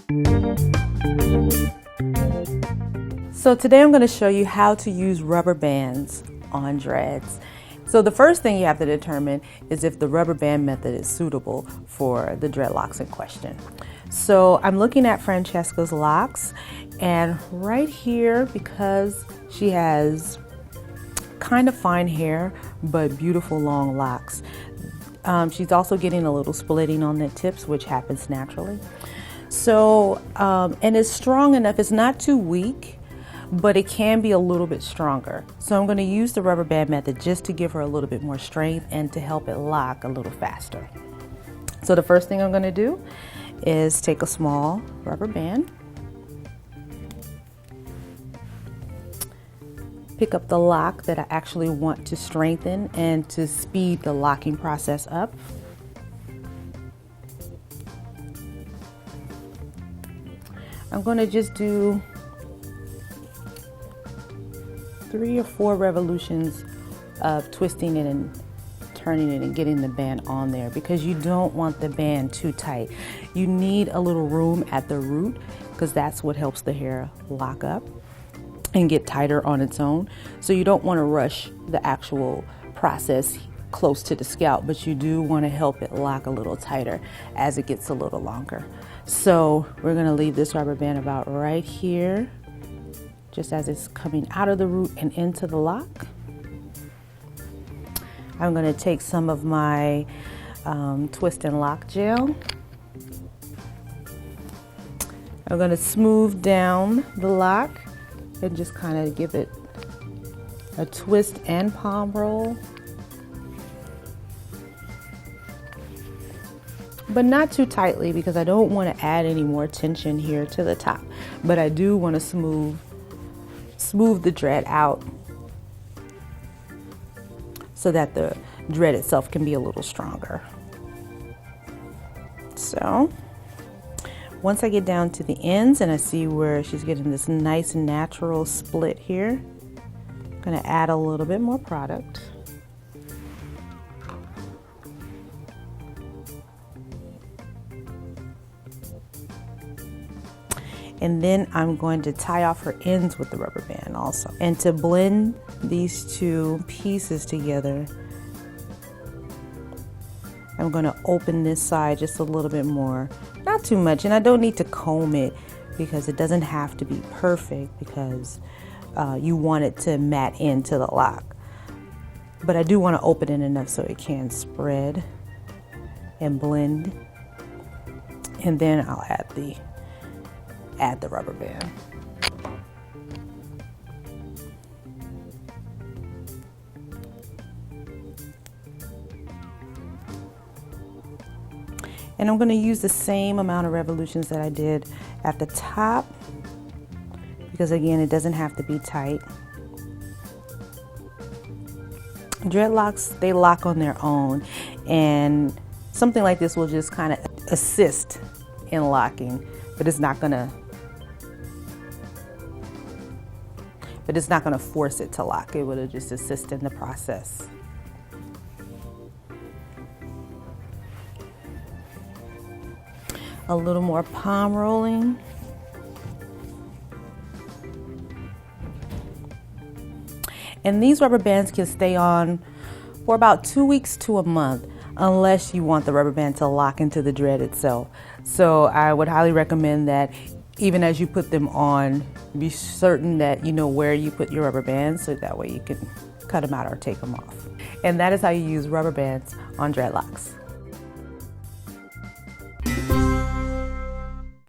So today I'm going to show you how to use rubber bands on dreads. So the first thing you have to determine is if the rubber band method is suitable for the dreadlocks in question. So I'm looking at Francesca's locks, and right here, because she has kind of fine hair but beautiful long locks, she's also getting a little splitting on the tips, which happens naturally. So and it's strong enough, it's not too weak, but it can be a little bit stronger. So I'm going to use the rubber band method just to give her a little bit more strength and to help it lock a little faster. So the first thing I'm going to do is take a small rubber band, pick up the lock that I actually want to strengthen and to speed the locking process up. I'm going to just do 3 or 4 revolutions of twisting it and turning it and getting the band on there, because you don't want the band too tight. You need a little room at the root, because that's what helps the hair lock up and get tighter on its own. So you don't want to rush the actual process close to the scalp, but you do want to help it lock a little tighter as it gets a little longer. So we're going to leave this rubber band about right here, just as it's coming out of the root and into the lock. I'm going to take some of my twist and lock gel. I'm going to smooth down the lock and just kind of give it a twist and palm roll. But not too tightly, because I don't want to add any more tension here to the top. But I do want to smooth the dread out so that the dread itself can be a little stronger. So once I get down to the ends and I see where she's getting this nice natural split here, I'm going to add a little bit more product. And then I'm going to tie off her ends with the rubber band also. And to blend these two pieces together, I'm going to open this side just a little bit more. Not too much, and I don't need to comb it because it doesn't have to be perfect, because you want it to mat into the lock. But I do want to open it enough so it can spread and blend. And then I'll add the rubber band. And I'm going to use the same amount of revolutions that I did at the top, because again, it doesn't have to be tight. Dreadlocks, they lock on their own, and something like this will just kind of assist in locking, but it's not going to force it to lock. It will just assist in the process. A little more palm rolling. And these rubber bands can stay on for about 2 weeks to a month, unless you want the rubber band to lock into the dread itself. So I would highly recommend that even as you put them on, be certain that you know where you put your rubber bands, so that way you can cut them out or take them off. And that is how you use rubber bands on dreadlocks.